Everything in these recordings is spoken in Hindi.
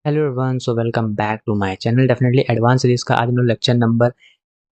Hello everyone, so welcome back to my channel. Definitely advance series का आज हम लोग लेक्चर नंबर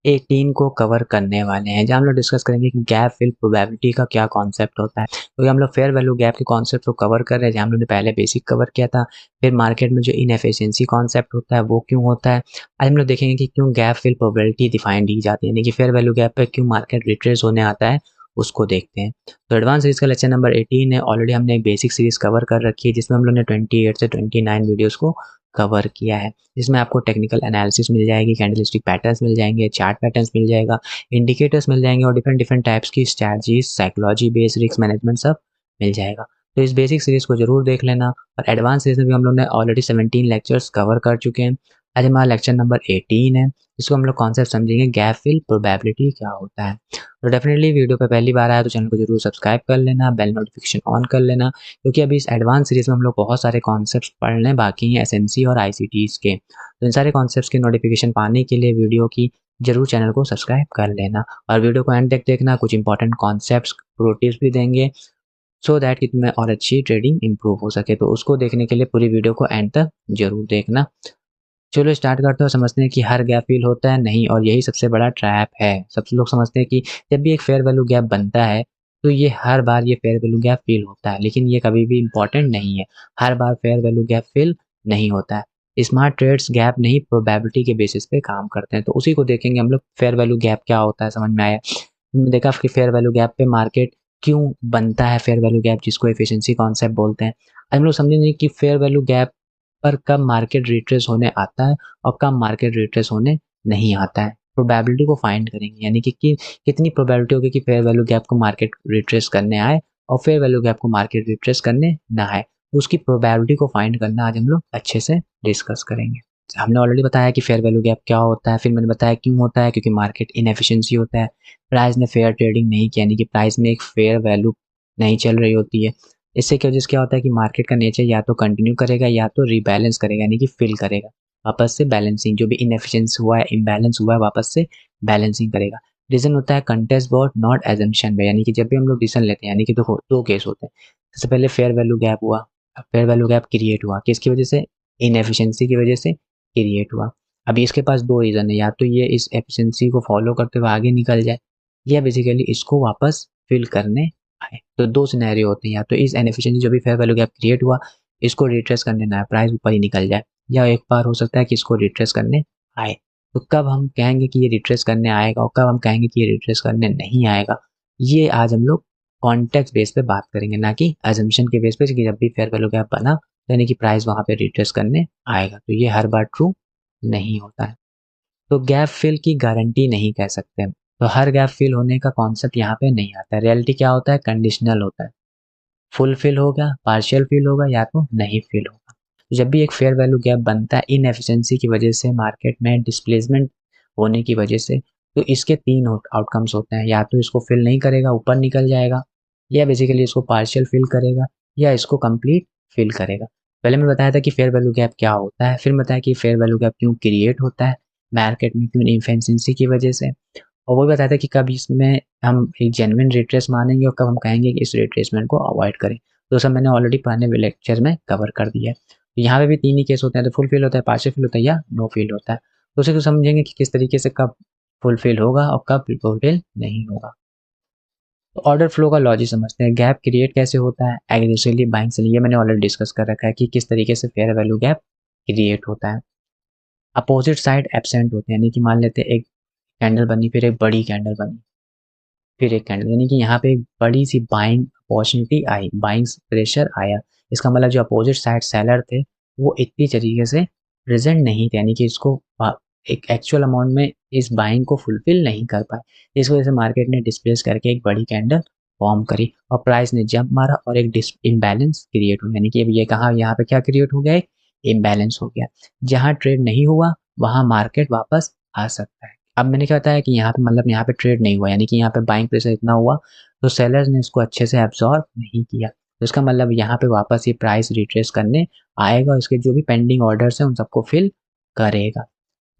18 को कवर करने वाले हैं, जहाँ हम लोग डिस्कस करेंगे कि गैप फिल प्रोबेबिलिटी का क्या कॉन्सेप्ट होता है। तो हम लोग फेयर वैल्यू गैप के कॉन्सेप्ट को कवर कर रहे हैं, जहाँ हम लोग ने पहले बेसिक कवर किया था। फिर मार्केट में जो इनएफिशिएंसी कॉन्सेप्ट होता है वो क्यों होता है। आज हम लोग देखेंगे कि क्यों गैप फिल प्रोबेबिलिटी डिफाइन की जाती है, यानी कि फेयर वैल्यू गैप पे क्यों मार्केट रिट्रेस होने आता है, उसको देखते हैं। तो एडवांस सीरीज का लेक्चर नंबर 18 है। ऑलरेडी हमने एक बेसिक सीरीज कवर कर रखी है, जिसमें हम लोग ने 28 से 29 वीडियोस को कवर किया है। जिसमें आपको टेक्निकल एनालिसिस मिल जाएगी, कैंडलस्टिक पैटर्न्स मिल जाएंगे, चार्ट पैटर्न्स मिल जाएगा, इंडिकेटर्स मिल जाएंगे और डिफरेंट डिफरेंट टाइप्स की strategies, psychology based risk management सब मिल जाएगा। तो इस बेसिक सीरीज को जरूर देख लेना। और एडवांस सीरीज में भी हम लोग ने ऑलरेडी 17 लेक्चर्स कवर कर चुके हैं। आज हमारा लेक्चर नंबर 18 है, जिसको हम लोग कॉन्सेप्ट समझेंगे गैप फिल प्रोबेबिलिटी क्या होता है। तो डेफिनेटली वीडियो पे पहली बार आया तो चैनल को जरूर सब्सक्राइब कर लेना, बेल नोटिफिकेशन ऑन कर लेना, क्योंकि अभी इस एडवांस सीरीज में हम लोग बहुत सारे कॉन्सेप्ट्स पढ़ने बाकी हैं एसएमसी और आईसीटीज के। तो इन सारे कॉन्सेप्ट्स के नोटिफिकेशन पाने के लिए वीडियो की जरूर चैनल को सब्सक्राइब कर लेना और वीडियो को एंड तक देखना। कुछ इंपॉर्टेंट कॉन्सेप्ट्स प्रो टिप्स भी देंगे, सो दैट कि तुम्हें और अच्छी ट्रेडिंग इंप्रूव हो सके। तो उसको देखने के लिए पूरी वीडियो को एंड तक जरूर देखना। चलो स्टार्ट करते हो। समझते हैं कि हर गैप फील होता है, नहीं, और यही सबसे बड़ा ट्रैप है। सब लोग समझते हैं कि जब भी एक फेयर वैल्यू गैप बनता है तो ये हर बार ये फेयर वैल्यू गैप फील होता है, लेकिन ये कभी भी इंपॉर्टेंट नहीं है। हर बार फेयर वैल्यू गैप फील नहीं होता है। स्मार्ट ट्रेड्स गैप नहीं, प्रोबेबिलिटी के बेसिस पे काम करते हैं। तो उसी को देखेंगे हम लोग। फेयर वैल्यू गैप क्या होता है, समझ में आया। हमने देखा कि फेयर वैल्यू गैप पे मार्केट क्यों बनता है, फेयर वैल्यू गैप जिसको एफिशिएंसी कॉन्सेप्ट बोलते हैं। आज हम लोग समझेंगे कि फेयर वैल्यू गैप पर कब मार्केट रिट्रेस होने आता है और कब मार्केट रिट्रेस होने नहीं आता है। प्रोबेबिलिटी को फाइंड करेंगे, यानी कि कितनी प्रोबेबिलिटी होगी कि फेयर वैल्यू गैप को मार्केट रिट्रेस करने आए और फेयर वैल्यू गैप को मार्केट रिट्रेस करने ना आए। तो उसकी प्रोबेबिलिटी को फाइंड करना आज हम लोग अच्छे से डिस्कस करेंगे। हमने ऑलरेडी बताया कि फेयर वैल्यू गैप क्या होता है, फिर मैंने बताया क्यों होता है, क्योंकि मार्केट इनएफिशिएंसी होता है। प्राइस ने फेयर ट्रेडिंग नहीं किया, यानी कि प्राइस में एक फेयर वैल्यू नहीं चल रही होती है। इससे क्या वजह क्या होता है कि मार्केट का नेचर या तो कंटिन्यू करेगा या तो रीबैलेंस करेगा, यानी कि फिल करेगा, वापस से बैलेंसिंग, जो भी इनएफिशिएंस हुआ है, इम्बैलेंस हुआ है, वापस से बैलेंसिंग करेगा। रीजन होता है कंटेस्ट बॉट नॉट एजम्पशन में, यानी कि जब भी हम लोग डिसीजन लेते हैं, यानी कि देखो दो केस होते हैं। सबसे पहले फेयर वैल्यू गैप हुआ, फेयर वैल्यू गैप क्रिएट हुआ, किसकी वजह से, इनएफिशिएंसी की वजह से क्रिएट हुआ। अभी इसके पास दो रीजन है, या तो ये इस एफिशिएंसी को फॉलो करते हुए आगे निकल जाए, या बेसिकली इसको वापस फिल करने आए। तो दो सिनेरियो होते हैं, या तो इस इनएफिशिएंसी जो भी फेयर वैल्यू गैप क्रिएट हुआ इसको रिट्रेस करने ना आए, प्राइस ऊपर ही निकल जाए, या एक बार हो सकता है कि इसको रिट्रेस करने आए। तो कब हम कहेंगे कि ये रिट्रेस करने आएगा और कब हम कहेंगे कि ये रिट्रेस करने नहीं आएगा, ये आज हम लोग कॉन्टेक्स्ट बेस पे बात करेंगे, ना कि अजम्पशन के बेस पे कि जब भी फेयर वैल्यू गैप बना यानी कि प्राइस वहां पे रिट्रेस करने आएगा। तो ये हर बार ट्रू नहीं होता है। तो गैप फिल की गारंटी नहीं कह सकते। तो हर गैप फिल होने का कॉन्सेप्ट यहाँ पे नहीं आता है। रियलिटी क्या होता है, कंडीशनल होता है। फुल फिल होगा, पार्शियल फिल होगा, या तो नहीं फिल होगा। तो जब भी एक फेयर वैल्यू गैप बनता है इनएफिशिएंसी की वजह से, मार्केट में डिस्प्लेसमेंट होने की वजह से, तो इसके तीन आउटकम्स होते हैं। या तो इसको फिल नहीं करेगा, ऊपर निकल जाएगा, या बेसिकली इसको पार्शियल फिल करेगा, या इसको कंप्लीट फिल करेगा। पहले मैं बताया था कि फेयर वैल्यू गैप क्या होता है, फिर बताया कि फेयर वैल्यू गैप क्यों क्रिएट होता है मार्केट में, क्यों इनएफिशिएंसी की वजह से, और वो भी बताया था कि कब इसमें हम एक जेन्युइन रिट्रेस मानेंगे और कब हम कहेंगे कि इस रिट्रेसमेंट को अवॉइड करें। तो सब मैंने ऑलरेडी पुराने लेक्चर में कवर कर दिया है। तो यहाँ पे भी तीन ही केस होते हैं, तो फुल फिल होता है, पार्शियल फिल होता है, या नो फिल होता है। तो उसे तो समझेंगे कि किस तरीके से कब फुल फिल होगा और कब फुल फिल नहीं होगा। तो ऑर्डर फ्लो का लॉजिक समझते हैं। गैप क्रिएट कैसे होता है, एग्रेसिवली बाइंग से, ये मैंने ऑलरेडी डिस्कस कर रखा है कि किस तरीके से फेयर वैल्यू गैप क्रिएट होता है। अपोजिट साइड एब्सेंट होते हैं, यानी कि मान लेते हैं एक कैंडल बनी, फिर एक बड़ी कैंडल बनी, फिर एक कैंडल, यानी कि यहाँ पे एक बड़ी सी बाइंग अपॉर्चुनिटी आई, बाइंग प्रेशर आया। इसका मतलब जो अपोजिट साइड सेलर थे वो इतनी तरीके से प्रेजेंट नहीं थे, यानी कि इसको एक एक्चुअल अमाउंट में इस बाइंग को फुलफिल नहीं कर पाए। इस वजह से मार्केट ने डिस्प्लेस करके एक बड़ी कैंडल फॉर्म करी और प्राइस ने जंप मारा और एक इम्बैलेंस क्रिएट हुआ, यानी कि अब ये कहा यहाँ पे क्या क्रिएट हो गया, एक इम्बैलेंस हो गया। जहाँ ट्रेड नहीं हुआ वहां मार्केट वापस आ सकता है। अब मैंने क्या बताया कि यहाँ पे मतलब यहाँ पे ट्रेड नहीं हुआ, यानी कि यहाँ पे बाइंग प्रेशर इतना हुआ तो सेलर्स ने इसको अच्छे से एब्जॉर्ब नहीं किया। तो इसका मतलब यहाँ पे वापस ये प्राइस रिट्रेस करने आएगा और इसके जो भी पेंडिंग ऑर्डर्स हैं उन सबको फिल करेगा।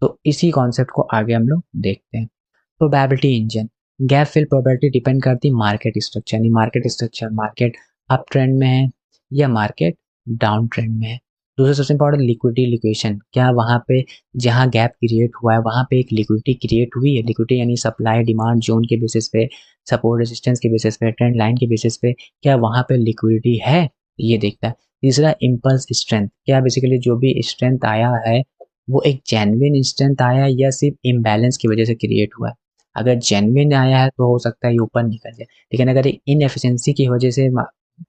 तो इसी कॉन्सेप्ट को आगे हम लोग देखते हैं। Probability engine. Gap fill probability depend करती है मार्केट स्ट्रक्चर, यानी market structure, market up trend में है या मार्केट डाउन ट्रेंड में है। दूसरा सबसे इंपॉर्टेंट लिक्विडिटी लिक्वेशन, क्या वहाँ पे जहाँ गैप क्रिएट हुआ है वहाँ पे एक लिक्विडिटी क्रिएट हुई है। लिक्विडिटी यानी सप्लाई डिमांड जोन के बेसिस पे, सपोर्ट रेजिस्टेंस के बेसिस पे, ट्रेंड लाइन के बेसिस पे क्या वहाँ पे लिक्विडिटी है, ये देखता है। तीसरा इम्पल्स स्ट्रेंथ, क्या बेसिकली जो भी स्ट्रेंथ आया है वो एक जेन्युइन स्ट्रेंथ आया है या सिर्फ इम्बैलेंस की वजह से क्रिएट हुआ है। अगर जेन्युइन आया है तो हो सकता है ये ऊपर निकल जाए, लेकिन अगर इनएफिशिएंसी की वजह से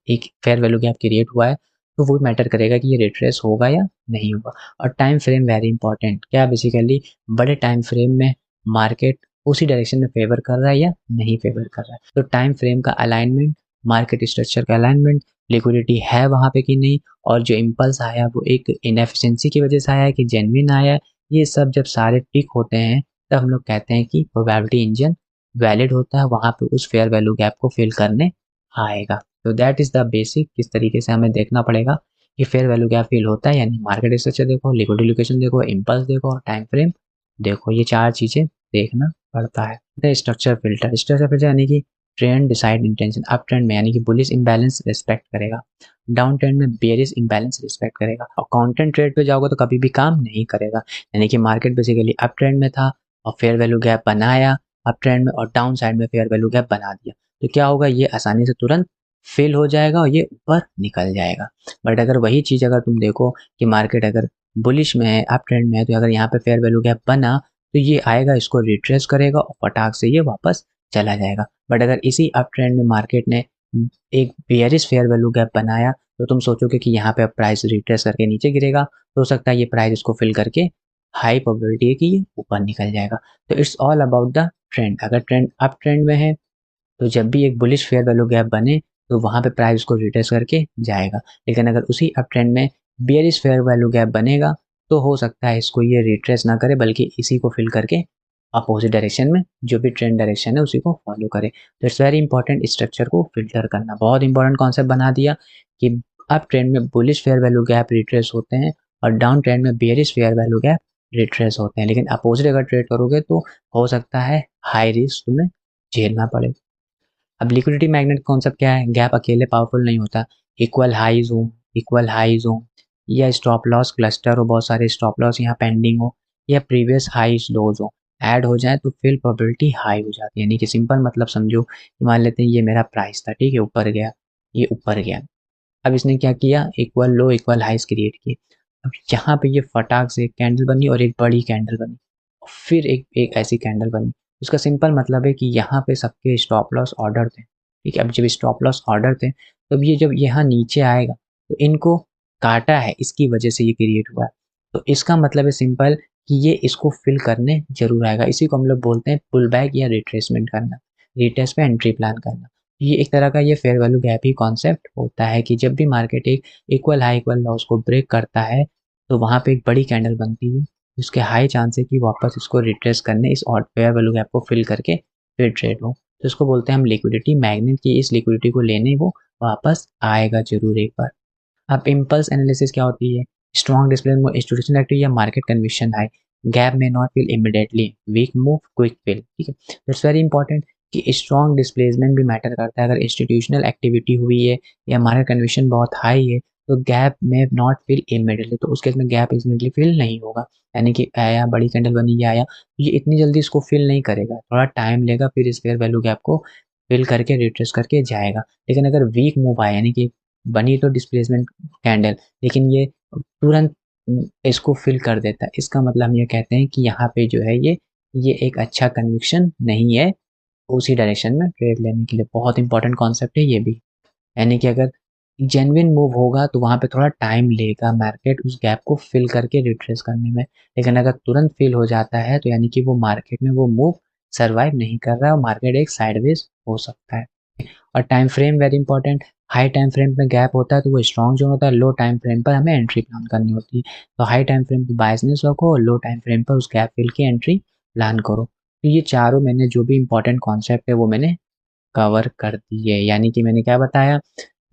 एक फेयर वैल्यू गैप क्रिएट हुआ है तो वो मैटर करेगा कि ये रिट्रेस होगा या नहीं होगा। और टाइम फ्रेम वेरी इंपॉर्टेंट, क्या बेसिकली बड़े टाइम फ्रेम में मार्केट उसी डायरेक्शन में फेवर कर रहा है या नहीं फेवर कर रहा है। तो टाइम फ्रेम का अलाइनमेंट, मार्केट स्ट्रक्चर का अलाइनमेंट, लिक्विडिटी है वहाँ पे कि नहीं, और जो इम्पल्स आया वो एक इनएफिशिएंसी की वजह से आया है कि जेन्युइन आया है, ये सब जब सारे टिक होते हैं तब हम लोग कहते हैं कि प्रोबेबिलिटी इंजन वैलिड होता है, वहाँ पे उस फेयर वैल्यू गैप को फिल करने आएगा। तो दैट इज़ द बेसिक, किस तरीके से हमें देखना पड़ेगा कि फेयर वैल्यू गैप फिल होता है, यानी मार्केट स्ट्रक्चर देखो, लिक्विडिटी लोकेशन देखो, इम्पल्स देखो और टाइम फ्रेम देखो, ये 4 चीज़ें देखना पड़ता है। The structure filter, structure filter यानी कि trend decide intention, up trend में यानी कि बुलिश इम्बैलेंस रिस्पेक्ट करेगा, डाउन ट्रेंड में बेयरिश इम्बैलेंस रिस्पेक्ट करेगा, और काउंटर ट्रेड पे जाओगे तो कभी भी काम नहीं करेगा। यानी कि मार्केट बेसिकली अप ट्रेंड में था और फेयर वैल्यू गैप बनाया अप ट्रेंड में, और डाउन साइड में फेयर वैल्यू गैप बना दिया, तो क्या होगा, ये आसानी से तुरंत फेल हो जाएगा और ये ऊपर निकल जाएगा। बट अगर वही चीज़ अगर तुम देखो कि मार्केट अगर बुलिश में है, अप ट्रेंड में है, तो अगर यहाँ पे फेयर वैल्यू गैप बना तो ये आएगा, इसको रिट्रेस करेगा और फटाक से ये वापस चला जाएगा। बट अगर इसी अप ट्रेंड में मार्केट ने एक बेयरिश फेयर वैल्यू गैप बनाया तो तुम सोचोगे कि यहाँ पे प्राइस रिट्रेस करके नीचे गिरेगा, तो हो सकता है ये प्राइस इसको फिल करके हाई प्रोबेबिलिटी है कि ये ऊपर निकल जाएगा। तो it's all about the trend. अगर ट्रेंड अप ट्रेंड में है तो जब भी एक बुलिश फेयर वैल्यू गैप बने तो वहाँ पे प्राइस को रिट्रेस करके जाएगा, लेकिन अगर उसी अप ट्रेंड में बेयरिश फेयर वैल्यू गैप बनेगा तो हो सकता है इसको ये रिट्रेस ना करे बल्कि इसी को फिल करके अपोजिट डायरेक्शन में जो भी ट्रेंड डायरेक्शन है उसी को फॉलो करे। तो इट्स वेरी इंपॉर्टेंट स्ट्रक्चर को फिल्टर करना, बहुत इंपॉर्टेंट कॉन्सेप्ट बना दिया कि अप ट्रेंड में bullish fair value gap retrace होते हैं और डाउन ट्रेंड में bearish fair value gap retrace होते हैं, लेकिन अपोजिट अगर ट्रेड करोगे तो हो सकता है हाई रिस्क तुम्हें झेलना पड़े। अब लिक्विडिटी मैग्नेट कॉन्सेप्ट क्या है, गैप अकेले पावरफुल नहीं होता, इक्वल हाइज हो या स्टॉप लॉस क्लस्टर हो, बहुत सारे स्टॉप लॉस यहाँ पेंडिंग हो या प्रीवियस हाइज लोज हो, ऐड हो जाए तो फिल प्रोबेबिलिटी हाई हो जाती है। यानी कि सिंपल मतलब समझो कि मान लेते हैं ये मेरा प्राइस था, ठीक है, ऊपर गया, ये ऊपर गया, अब इसने क्या किया, इक्वल लो इक्वल हाइज क्रिएट किए। अब यहाँ पे ये फटाक से एक कैंडल बनी और एक बड़ी कैंडल बनी, फिर एक ऐसी कैंडल बनी। उसका सिंपल मतलब है कि यहाँ पे सबके स्टॉप लॉस ऑर्डर थे, ठीक है। अब जब स्टॉप लॉस ऑर्डर थे तो ये जब यहाँ नीचे आएगा तो इनको काटा है, इसकी वजह से ये क्रिएट हुआ है। तो इसका मतलब है सिंपल कि ये इसको फिल करने जरूर आएगा। इसी को हम लोग बोलते हैं पुल बैक या रिट्रेसमेंट करना, रिटेस्ट पे एंट्री प्लान करना। ये एक तरह का ये फेयर वैल्यू गैप ही कॉन्सेप्ट होता है कि जब भी मार्केट एक इक्वल हाई इक्वल लॉस को ब्रेक करता है तो वहाँ पे एक बड़ी कैंडल बनती है, उसके हाई चांस है कि वापस इसको रिट्रेस करने इस ऑड फेयर वैल्यू गैप को फिल करके फिर ट्रेड हो। तो इसको बोलते हैं हम लिक्विडिटी मैग्नेट, की इस लिक्विडिटी को लेने वो वापस आएगा जरूर एक बार। अब इम्पल्स एनालिसिस क्या होती है, स्ट्रॉन्ग डिस्प्ले में इंस्टीट्यूशनल एक्टिव या मार्केट कन्विक्शन हाई, गैप में not fill immediately, weak move quick fill, ठीक है। दैट्स वेरी इंपॉर्टेंट कि स्ट्रॉन्ग डिस्प्लेसमेंट भी मैटर करता है। अगर इंस्टीट्यूशनल एक्टिविटी हुई है या मार्केट कन्विक्शन बहुत हाई है तो गैप में नॉट फिल इमीडिएटली, तो उस केस में गैप इमीडिएटली फिल नहीं होगा। यानी कि आया बड़ी कैंडल बनी, ये आया, ये इतनी जल्दी इसको फिल नहीं करेगा, थोड़ा टाइम लेगा, फिर इस फेयर वैल्यू गैप को फिल करके रिट्रेस करके जाएगा। लेकिन अगर वीक मूव आया, यानी कि बनी तो डिस्प्लेसमेंट कैंडल लेकिन ये तुरंत इसको फिल कर देता है, इसका मतलब हम ये कहते हैं कि यहाँ पे जो है ये एक अच्छा कन्विक्शन नहीं है उसी डायरेक्शन में ट्रेड लेने के लिए। बहुत इंपॉर्टेंट कॉन्सेप्ट है ये भी। यानी कि अगर जेन्युइन मूव होगा तो वहाँ पे थोड़ा टाइम लेगा मार्केट उस गैप को फिल करके रिट्रेस करने में, लेकिन अगर तुरंत फिल हो जाता है तो यानी कि वो मार्केट में वो मूव सर्वाइव नहीं कर रहा है और मार्केट एक साइडवेज हो सकता है। और time frame very important, high time frame में गैप होता है तो वो स्ट्रॉन्ग जोन होता है, लो टाइम फ्रेम पर हमें एंट्री प्लान करनी होती है। तो हाई टाइम फ्रेम पे बायसनेस रखो और लो टाइम फ्रेम पर उस गैप फिल की एंट्री प्लान करो। तो ये चारों मैंने जो भी इंपॉर्टेंट कॉन्सेप्ट है वो मैंने कवर कर दिए। यानी कि मैंने क्या बताया,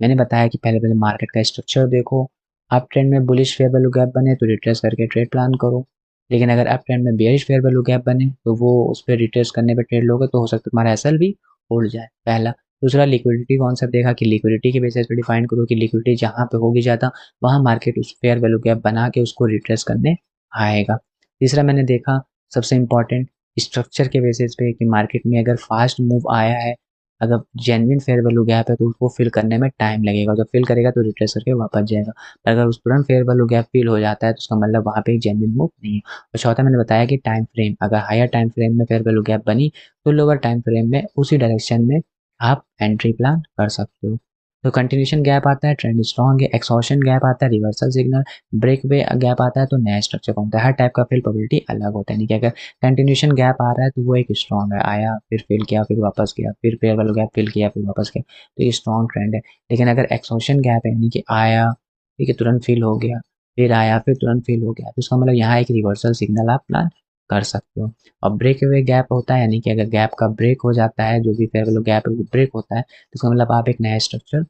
मैंने बताया कि पहले पहले मार्केट का स्ट्रक्चर देखो, अप ट्रेंड में बुलिश फेयर वैल्यू गैप बने तो रिट्रेस करके ट्रेड प्लान करो, लेकिन अगर अप ट्रेंड में बेयरिश फेयर वैल्यू गैप बने तो वो उस पर रिट्रेस करने पे ट्रेड लोगे तो हो सकता है तुम्हारा एसएल भी उड़ जाए, पहला। दूसरा लिक्विडिटी कॉन्सेप्ट देखा कि लिक्विडिटी के बेसिस पे डिफाइन करो कि लिक्विडिटी जहाँ पे होगी ज़्यादा वहाँ मार्केट उस फेयर वैल्यू गैप बना के उसको रिट्रेस करने आएगा। तीसरा मैंने देखा सबसे इम्पॉर्टेंट स्ट्रक्चर के बेसिस पे कि मार्केट में अगर फास्ट मूव आया है, अगर जेन्युइन फेयर वैल्यू गैप है तो उसको फिल करने में टाइम लगेगा, जब फिल करेगा तो रिट्रेस करके वापस जाएगा। अगर उस तुरंत फेयर वैल्यू गैप फिल हो जाता है तो उसका मतलब वहाँ पे एक जेन्युइन मूव नहीं है। और चौथा मैंने बताया कि टाइम फ्रेम, अगर हायर टाइम फ्रेम में फेयर वैल्यू गैप बनी तो लोअर टाइम फ्रेम में उसी डायरेक्शन में आप एंट्री प्लान कर सकते हो। तो कंटिन्यूशन गैप आता है, ट्रेंड स्ट्रॉन्ग है, एक्सहॉर्शन गैप आता है, रिवर्सल सिग्नल, ब्रेक वे गैप आता है, तो नया स्ट्रक्चर बनता है। हर टाइप का फिल प्रोबेबिलिटी अलग होता है, नहीं कि अगर कंटिन्यूशन गैप आ रहा है तो वो एक स्ट्रॉन्ग है, आया फिर फिल किया फिर वापस गया, फिर फेयर वैल्यू गैप फिल किया फिर वापस गया, तो ये स्ट्रॉन्ग ट्रेंड है। लेकिन अगर एक्सहॉर्शन गैप है यानी कि आया ठीक है तुरंत फिल हो गया, फिर आया फिर तुरंत फिल हो गया, तो इसका मतलब यहाँ एक रिवर्सल सिग्नल आप प्लान कर सकते हो। और ब्रेक वे गैप होता है यानी कि अगर गैप का ब्रेक हो जाता है, जो भी फेयर वैल्यू गैप है वो ब्रेक होता है, तो इसका मतलब आप एक नया स्ट्रक्चर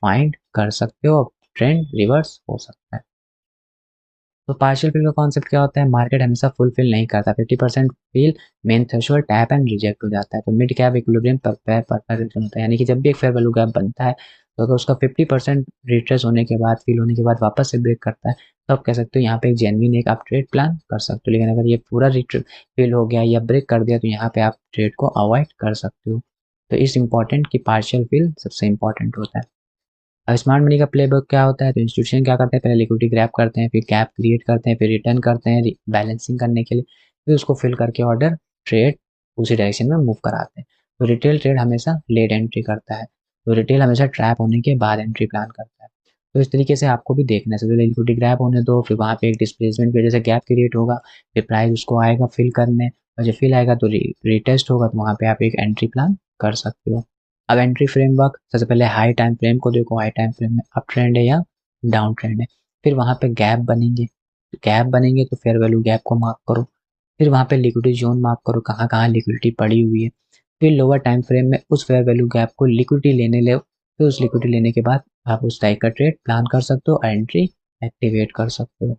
फाइंड कर सकते हो, ट्रेंड रिवर्स हो सकता है। तो पार्शियल फिल का कॉन्सेप्ट क्या होता है, मार्केट हमेशा फुलफिल नहीं करता, 50% fill main threshold tap and reject हो जाता है, तो मिड कैप इक्विलिब्रियम परफेक्शन होता है, यानी कि जब भी एक फेयर वैल्यू गैप बनता है तो अगर उसका 50% रिट्रेस होने के बाद फिल होने के बाद वापस से ब्रेक करता है तो आप कह सकते हो यहाँ पे एक जेन्युइन एक आप ट्रेड प्लान कर सकते हो। लेकिन अगर ये पूरा फिल हो गया या ब्रेक कर दिया तो यहाँ पे आप ट्रेड को अवॉइड कर सकते हो। तो इस इम्पॉर्टेंट कि पार्शियल फिल सबसे इम्पॉर्टेंट होता है। अब स्मार्ट मनी का प्लेबुक क्या होता है, तो इंस्टीट्यूशन क्या करते हैं, पहले लिक्विडिटी ग्रैब करते हैं, फिर कैप क्रिएट करते हैं, फिर रिटर्न करते हैं बैलेंसिंग करने के लिए, फिर उसको फिल करके ऑर्डर ट्रेड उसी डायरेक्शन में मूव कराते हैं। तो रिटेल ट्रेड हमेशा लेट एंट्री करता है, तो रिटेल हमेशा ट्रैप होने के बाद एंट्री प्लान करता है। तो इस तरीके से आपको भी देखना है, सबसे पहले लिक्विडिटी ग्रैब होने दो, फिर वहाँ पे एक डिस्प्लेसमेंट की वजह से गैप क्रिएट होगा, फिर प्राइस उसको आएगा फिल करने, और जब फिल आएगा तो रीटेस्ट होगा, तो वहाँ पे आप एक एंट्री प्लान कर सकते हो। अब एंट्री फ्रेमवर्क, सबसे पहले हाई टाइम फ्रेम को देखो, हाई टाइम फ्रेम में अप ट्रेंड है या डाउन ट्रेंड है, फिर वहाँ पे गैप बनेंगे, गैप बनेंगे तो फेयर वैल्यू गैप को मार्क करो, फिर वहाँ पे लिक्विडिटी जोन मार्क करो, कहाँ कहाँ लिक्विडिटी पड़ी हुई है, फिर लोअर टाइम फ्रेम में उस फेयर वैल्यू गैप को लिक्विडिटी लेने ले, फिर उस लिक्विडिटी लेने के बाद आप उस टाइप का ट्रेड प्लान कर सकते हो, एंट्री एक्टिवेट कर सकते हो।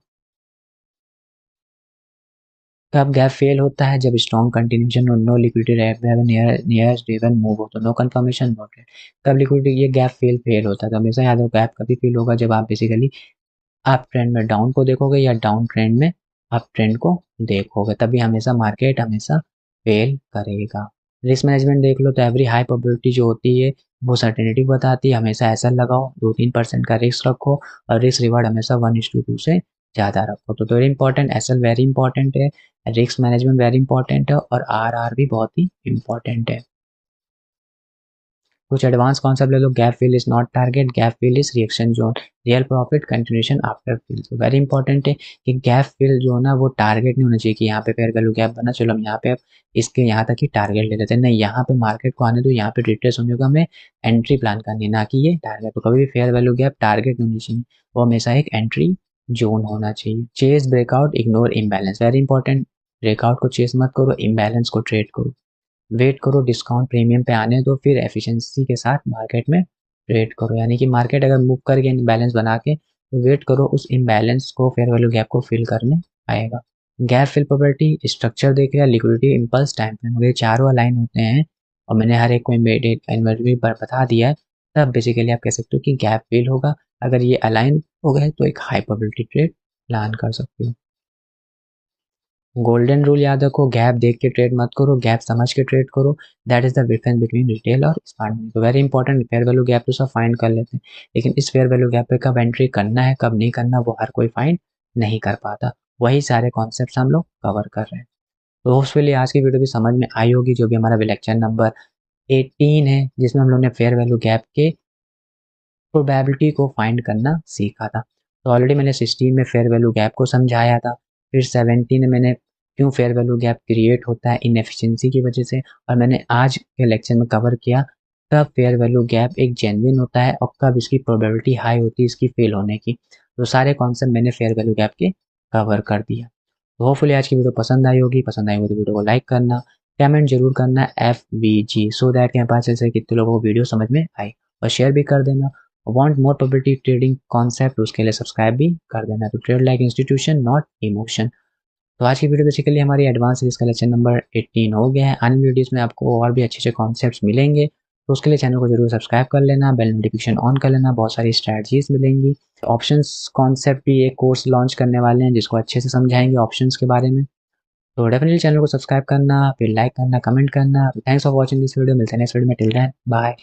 कब गैप फेल होता है, जब स्ट्रॉन्ग कंटिन्यूशन और no liquidity nearest driven move हो, तो नो कंफर्मेशन नो ट्रेड। कब लिक्विडिटी ये गैप फेल होता है, तो हमेशा याद हो गैप कभी फेल होगा जब आप बेसिकली आप ट्रेंड में डाउन को देखोगे या डाउन ट्रेंड में आप ट्रेंड को देखोगे, तभी हमेशा मार्केट हमेशा फेल करेगा। रिस्क मैनेजमेंट देख लो, तो एवरी हाई प्रोबेबिलिटी जो होती है वो सर्टेनिटी बताती है, हमेशा ऐसा लगाओ, 2-3% का रिस्क रखो, और रिस्क रिवार्ड हमेशा 1:2 से ज़्यादा रखो। तो very important, SL very important है, रिस्क मैनेजमेंट वेरी इंपॉर्टेंट है, और आरआर भी बहुत ही इंपॉर्टेंट है। कुछ एडवांस कॉन्सेप्ट ले लो, gap fill is not target, gap fill is reaction zone, real profit continuation after fill. तो वेरी इंपॉर्टेंट है कि गैप फिल जो है ना वो टारगेट नहीं होना चाहिए कि यहाँ पे फेयर वैल्यू गैप बना, चलो हम यहाँ पे अब इसके यहाँ तक ही टारगेट ले लेते हैं, नहीं, यहाँ पे मार्केट को आने दो, यहाँ पे रिट्रेस होने को हमें एंट्री प्लान करनी है, ना कि ये टारगेट। तो कभी भी फेयर वैल्यू गैप टारगेट नहीं होनी चाहिए, वो हमेशा एक एंट्री जोन होना चाहिए। Chase breakout ignore imbalance, very important, breakout को चेस मत करो, इम्बैलेंस को ट्रेड करो, वेट करो डिस्काउंट प्रीमियम पे आने दो, फिर एफिशिएंसी के साथ मार्केट में ट्रेड करो, यानी कि मार्केट अगर मूव कर गया बैलेंस बना के तो वेट करो उस इम्बैलेंस को, फेयर वैल्यू गैप को फिल करने आएगा। गैप फिल प्रॉपर्टी स्ट्रक्चर देख लिया, लिक्विडिटी इम्पल्स टाइम फ्रेम, ये चारों अलाइन होते हैं और मैंने हर एक को इन्वेंटरी पर बता दिया है, तब बेसिकली आप कह सकते हो कि गैप फिल होगा। अगर ये अलाइन हो गए तो एक हाई प्रोबेबिलिटी ट्रेड प्लान कर सकते हो। गोल्डन रूल याद रखो, गैप देख के ट्रेड मत करो, गैप समझ के ट्रेड करो, that is the difference between retail और स्मार्ट मनी। तो very important, fair value gap तो सब फाइंड कर लेते हैं, लेकिन इस फेयर वैल्यू गैप पे कब एंट्री करना है कब नहीं करना वो हर कोई फाइंड नहीं कर पाता, वही सारे कॉन्सेप्ट हम लोग कवर कर रहे हैं। तो होपफुली आज की वीडियो भी समझ में आई होगी, जो भी हमारा लेक्चर नंबर 18 है जिसमें हम लोग ने फेयर वैल्यू गैप के प्रोबेबिलिटी को फाइंड करना सीखा था। तो ऑलरेडी मैंने 16 में फेयर वैल्यू गैप को समझाया था, फिर 17 में मैंने क्यों फेयर वैल्यू गैप क्रिएट होता है इनएफिशिएंसी की वजह से, और मैंने आज के लेक्चर में कवर किया कब फेयर वैल्यू गैप एक जेन्युइन होता है और कब इसकी प्रोबेबिलिटी हाई होती है इसकी फेल होने की। तो सारे कॉन्सेप्ट मैंने फेयर वैल्यू गैप के कवर कर दिया। तो होपफुली आज की वीडियो पसंद आई होगी, पसंद आई होगी तो वीडियो को लाइक करना, कमेंट जरूर करना FVG, सो दैट के पास ऐसे कितने लोगों को वीडियो समझ में आई, और शेयर भी कर देना। Want more probability trading concept उसके लिए सब्सक्राइब भी कर देना। तो trade like institution not emotion. तो आज की वीडियो बेसिकली हमारी एडवांस सीरीज का लेक्चर नंबर 18 हो गया है, आने वाली वीडियोस में आपको और भी अच्छे अच्छे कॉन्सेप्ट्स मिलेंगे। तो उसके लिए चैनल को जरूर सब्सक्राइब कर लेना, बेल नोटिफिकेशन ऑन कर लेना, बहुत सारी स्ट्रैटेजीज मिलेंगी। ऑप्शंस कॉन्सेप्ट भी एक कोर्स लॉन्च करने वाले हैं जिसको अच्छे से समझाएंगे ऑप्शंस के बारे में। तो डेफिनेटली चैनल को सब्सक्राइब करना, फिर लाइक करना, कमेंट करना। Thanks for watching this video. मिलते हैं नेक्स्ट वीडियो में। Till then bye.